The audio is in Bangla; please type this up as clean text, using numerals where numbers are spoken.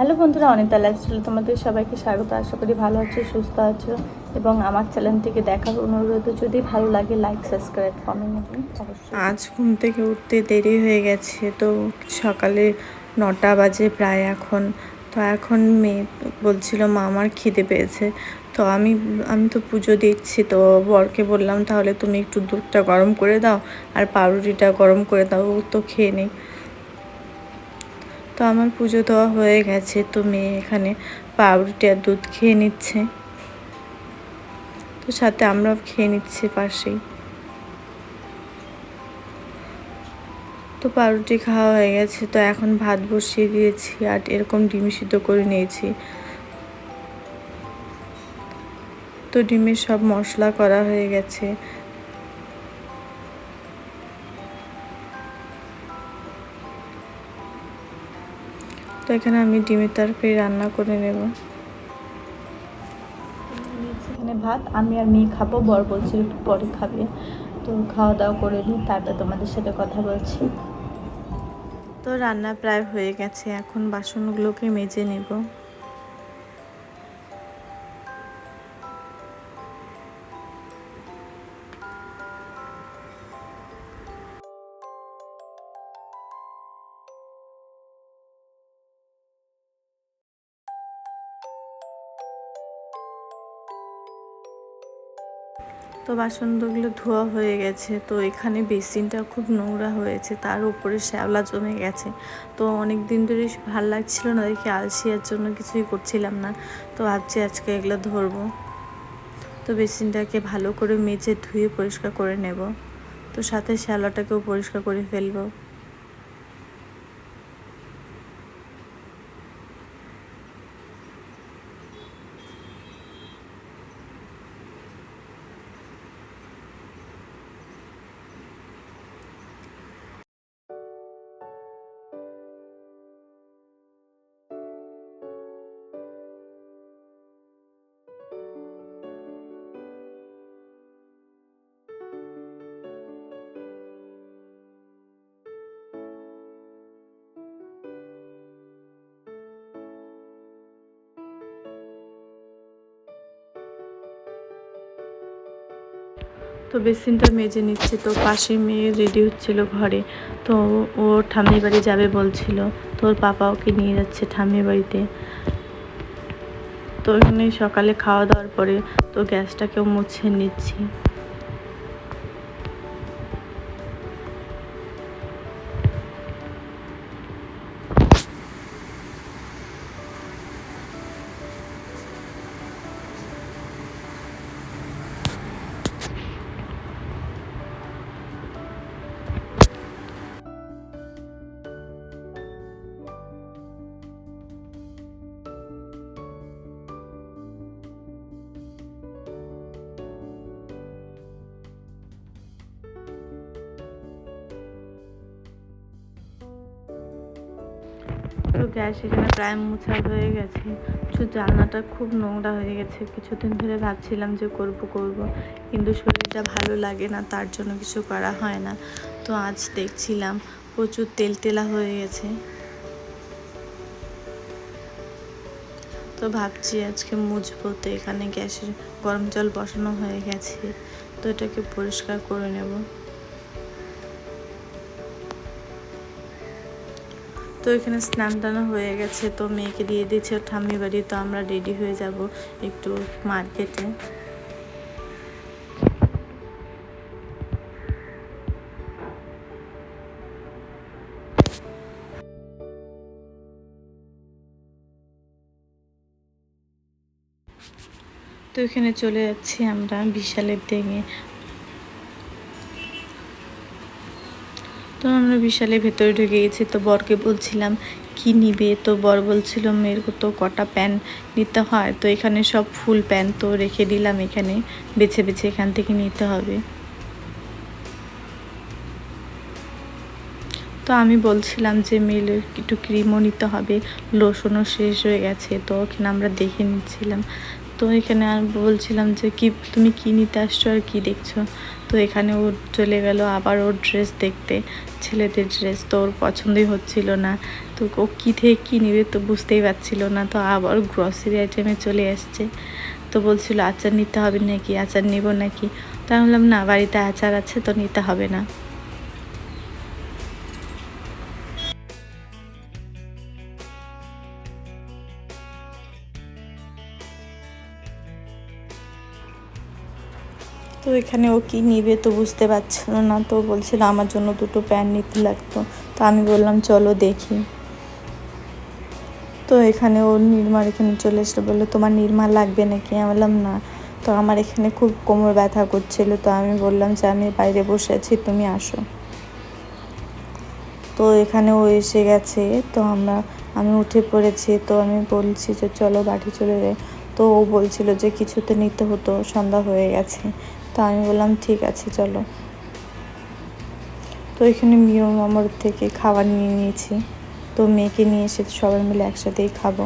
হ্যালো বন্ধুরা, অনিতা লাইফস্টাইলে তোমাদের সবাইকে স্বাগত। আশা করি ভালো আছো, সুস্থ আছো এবং আমার চ্যানেলটিকে দেখার অনুরোধ, যদি ভালো লাগে লাইক, সাবস্ক্রাইব, কমেন্ট করুন অবশ্যই। আজ ঘুম থেকে উঠতে দেরি হয়ে গেছে, তো সকালে 9টা বাজে প্রায় এখন। তো এখন মেয়ে বলছিল মা আমার খিদে পেয়েছে। তো আমি তো পুজো দিচ্ছি, তো বরকে বললাম তাহলে তুমি একটু দুধটা গরম করে দাও আর পাউরুটিটা গরম করে দাও, ও তো খেয়ে নেই। তো আমার পুজো দেওয়া হয়ে গেছে, তো মেয়ে এখানে পাউরুটি আর দুধ খেয়ে নিচ্ছে, তো সাথে আমরাও খেয়ে নিচ্ছি পাশেই। তো পাউরুটি খাওয়া হয়ে গেছে, তো এখন ভাত বসিয়ে দিয়েছি আর এরকম ডিম সিদ্ধ করে নিয়েছি। তো ডিমের সব মশলা করা হয়ে গেছে। তো এখানে আমি ডিমের তরকারি রান্না করে নেব। এখানে ভাত আমি আর মেয়ে খাবো, বর বলছি একটু পরে খাবে। তো খাওয়া দাওয়া করে নিই, তারপর তোমাদের সাথে কথা বলছি। তো রান্না প্রায় হয়ে গেছে, এখন বাসনগুলোকে মেজে নেব। তো বাসনগুলো ধোয়া হয়ে গেছে। তো এখানে বেসিনটা খুব নোংরা হয়েছে, তার উপরে শ্যাওলা জমে গেছে। তো অনেক দিন ধরে ভাল লাগছিল না দেখে, আলসিয়ার জন্য কিছুই করছিলাম না। তো ভাবছি আজকে এগুলো ধরবো। তো বেসিনটাকে ভালো করে মেজে ধুয়ে পরিষ্কার করে নেব, তো সাথে শ্যাওলাটাকেও পরিষ্কার করে ফেলবো। তো বেসিনটা মেজে নিচ্ছি। তো পাশে মেয়ে রেডি হচ্ছিল ঘরে, তো ও ঠাম্মির বাড়ি যাবে বলছিল, তো ওর পাপা ওকে নিয়ে যাচ্ছে ঠাম্মির বাড়িতে। তো এখানে সকালে খাওয়া দাওয়ার পরে তো গ্যাসটাকেও মুছে নিচ্ছি। তো গ্যাস এখানে প্রায় মোছা হয়ে গেছে, শুধু জানলাটা খুব নোংরা হয়ে গেছে। কিছুদিন ধরে ভাবছিলাম যে করব কিন্তু শরীরটা ভালো লাগে না, তার জন্য কিছু করা হয় না। তো আজ দেখছিলাম প্রচুর তেলা হয়ে গেছে, তো ভাবছি আজকে মুছবো। তো এখানে গ্যাসের গরম জল বসানো হয়ে গেছে, তো এটাকে পরিষ্কার করে নেব। তো এখানে স্নান টানা হয়ে গেছে, তো মেয়েকে দিয়ে দিয়েছে ওর ঠাম্মি বাড়ি। তো আমরা রেডি হয়ে যাব একটু মার্কেটে। তো এখানে চলে যাচ্ছি আমরা বিশালের দিকে। তো আমরা বিশালের ভেতরে ঢুকে গেছি। তো বরকে বলছিলাম কি নিবে, তো বর বলছিল মেয়ের তো কটা প্যান্ট নিতে হয়, তো এখানে সব ফুল প্যান্ট তো রেখে দিলাম, এখানে বেছে বেছে এখান থেকে নিতে হবে। তো আমি বলছিলাম যে মেয়ের একটু ক্রিমও নিতে হবে, লোশনও শেষ হয়ে গেছে, তো ওখানে আমরা দেখে নিচ্ছিলাম। তো এখানে আমি বলছিলাম যে কি তুমি কি নিতে আসছো আর কি দেখছো। তো এখানে ও চলে গেল আবার ওর ড্রেস দেখতে, ছেলেদের ড্রেস। তো ওর পছন্দই হচ্ছিল না, তো ও কী থেকে কী নেবে তো বুঝতেই পারছিল না। তো আবার গ্রসারি আইটেমে চলে আসছে। তো বলছিল আচার নিতে হবে নাকি, আচার নেব নাকি। তো আমি বললাম না, বাড়িতে আচার আছে তো নিতে হবে না। তো এখানে ও কী নিবে তো বুঝতে পারছিল না। তো বলছিল আমার জন্য দুটো প্যান্ট নিতে লাগতো। তো আমি বললাম চলো দেখি। তো এখানে ও নির্মার এখানে চলে এসে বললো তোমার নির্মা লাগবে নাকি। আমি বললাম না। তো আমার এখানে খুব কোমর ব্যথা করছিল, তো আমি বললাম যে আমি বাইরে বসে আছি, তুমি আসো। তো এখানে ও এসে গেছে। তো আমি উঠে পড়েছি। তো আমি বলছি যে চলো বাড়ি চলে যাই। তো ও বলছিল যে কিছুতে নিতে হতো, সন্ধ্যা হয়ে গেছে। তো আমি বললাম ঠিক আছে চলো। তো এখানে মিও মামার থেকে খাবার নিয়ে নিয়েছি। তো মেয়েকে নিয়ে এসে সবাই মিলে একসাথেই খাবো।